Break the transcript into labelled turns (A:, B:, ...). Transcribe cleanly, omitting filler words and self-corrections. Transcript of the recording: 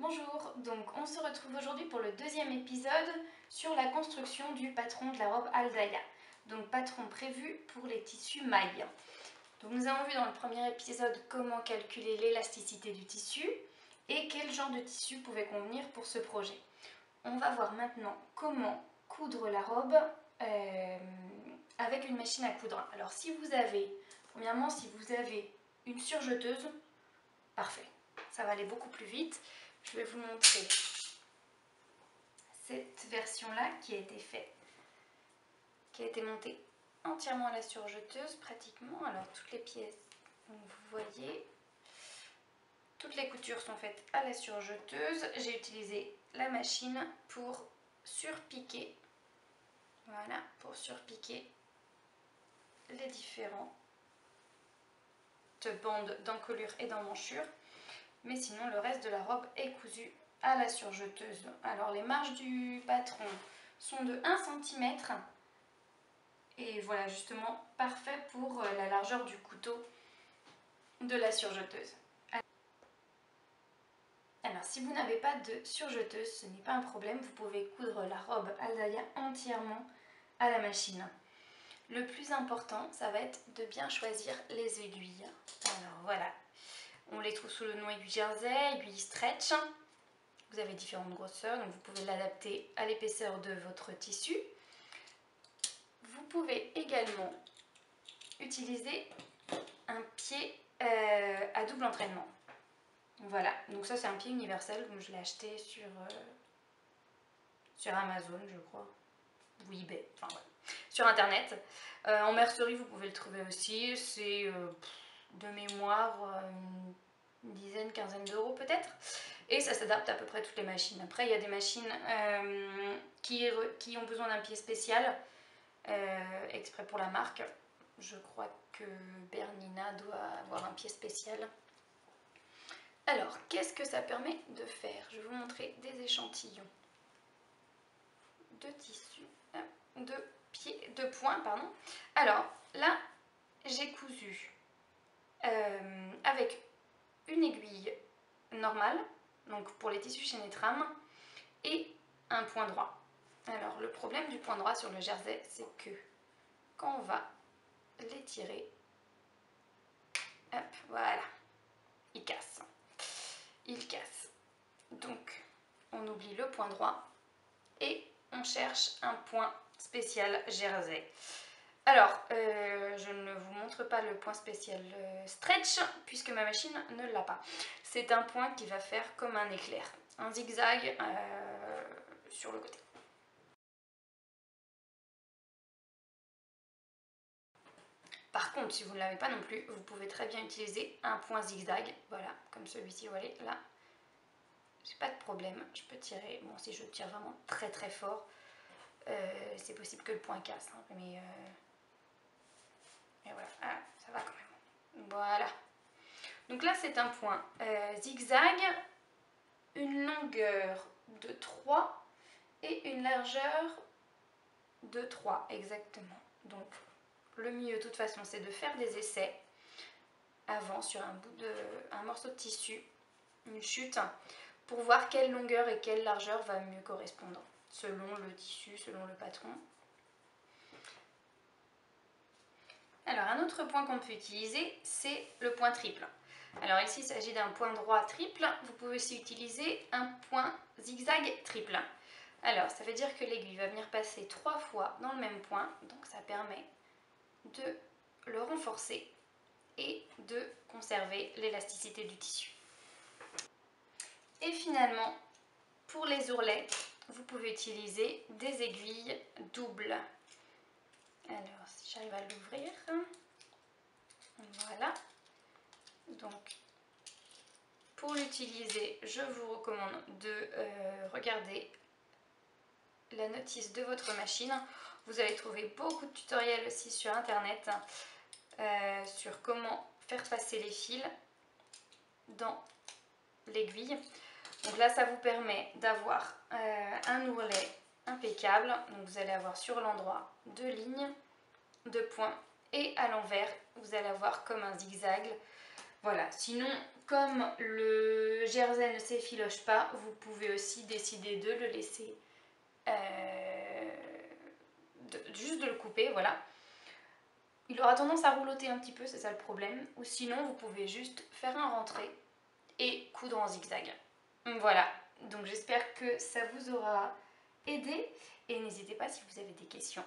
A: Bonjour, donc on se retrouve aujourd'hui pour le deuxième épisode sur la construction du patron de la robe Aldaïa. Donc patron prévu pour les tissus mailles. Donc nous avons vu dans le premier épisode comment calculer l'élasticité du tissu et quel genre de tissu pouvait convenir pour ce projet. On va voir maintenant comment coudre la robe avec une machine à coudre. Alors premièrement si vous avez une surjeteuse, parfait, ça va aller beaucoup plus vite. Je vais vous montrer cette version-là qui a été montée entièrement à la surjeteuse pratiquement. Alors toutes les pièces, donc vous voyez, toutes les coutures sont faites à la surjeteuse. J'ai utilisé la machine pour surpiquer, voilà, pour surpiquer les différentes bandes d'encolure et d'emmanchure. Mais sinon le reste de la robe est cousu à la surjeteuse. Alors les marges du patron sont de 1 cm et voilà, justement parfait pour la largeur du couteau de la surjeteuse. Alors si vous n'avez pas de surjeteuse, ce n'est pas un problème, vous pouvez coudre la robe Aldaïa entièrement à la machine. Le plus important, ça va être de bien choisir les aiguilles. Alors voilà, on les trouve sous le nom aiguille jersey, aiguille stretch. Vous avez différentes grosseurs, donc vous pouvez l'adapter à l'épaisseur de votre tissu. Vous pouvez également utiliser un pied à double entraînement. Voilà, donc ça c'est un pied universel, donc je l'ai acheté sur Amazon, je crois, ou eBay, enfin voilà, sur internet. En mercerie, vous pouvez le trouver aussi, c'est de mémoire une dizaine, quinzaine d'euros peut-être. Et ça s'adapte à peu près à toutes les machines. Après, il y a des machines qui ont besoin d'un pied spécial, exprès pour la marque. Je crois que Bernina doit avoir un pied spécial. Alors, qu'est-ce que ça permet de faire? Je vais vous montrer des échantillons de tissu, de points, pardon. Alors, là, j'ai cousu avec une aiguille normale, donc pour les tissus chez Netram, et un point droit. Alors le problème du point droit sur le jersey, c'est que quand on va l'étirer, hop, voilà, il casse. Il casse. Donc on oublie le point droit et on cherche un point spécial jersey. Alors, je ne vous montre pas le point spécial stretch puisque ma machine ne l'a pas. C'est un point qui va faire comme un éclair, un zigzag sur le côté. Par contre, si vous ne l'avez pas non plus, vous pouvez très bien utiliser un point zigzag, voilà, comme celui-ci, vous voyez, là, j'ai pas de problème, je peux tirer, bon, si je tire vraiment très très fort, c'est possible que le point casse, hein, mais voilà, ah, ça va quand même, voilà. Donc là, c'est un point zigzag, une longueur de 3 et une largeur de 3, exactement. Donc, le mieux, de toute façon, c'est de faire des essais avant sur un morceau de tissu, une chute, pour voir quelle longueur et quelle largeur va mieux correspondre, selon le tissu, selon le patron. Alors, un autre point qu'on peut utiliser, c'est le point triple. Alors ici, il s'agit d'un point droit triple. Vous pouvez aussi utiliser un point zigzag triple. Alors, ça veut dire que l'aiguille va venir passer 3 fois dans le même point. Donc, ça permet de le renforcer et de conserver l'élasticité du tissu. Et finalement, pour les ourlets, vous pouvez utiliser des aiguilles doubles. Alors, si j'arrive à l'ouvrir, voilà. Donc, pour l'utiliser, je vous recommande de regarder la notice de votre machine. Vous allez trouver beaucoup de tutoriels aussi sur internet sur comment faire passer les fils dans l'aiguille. Donc là, ça vous permet d'avoir un ourlet impeccable. Donc vous allez avoir sur l'endroit 2 lignes, 2 points, et à l'envers, vous allez avoir comme un zigzag Voilà, sinon, comme le jersey ne s'effiloche pas, vous pouvez aussi décider de le laisser, juste de le couper, voilà. Il aura tendance à roulotter un petit peu, c'est ça le problème. Ou sinon, vous pouvez juste faire un rentré et coudre en zigzag. Voilà, donc j'espère que ça vous aura aidé. Et n'hésitez pas si vous avez des questions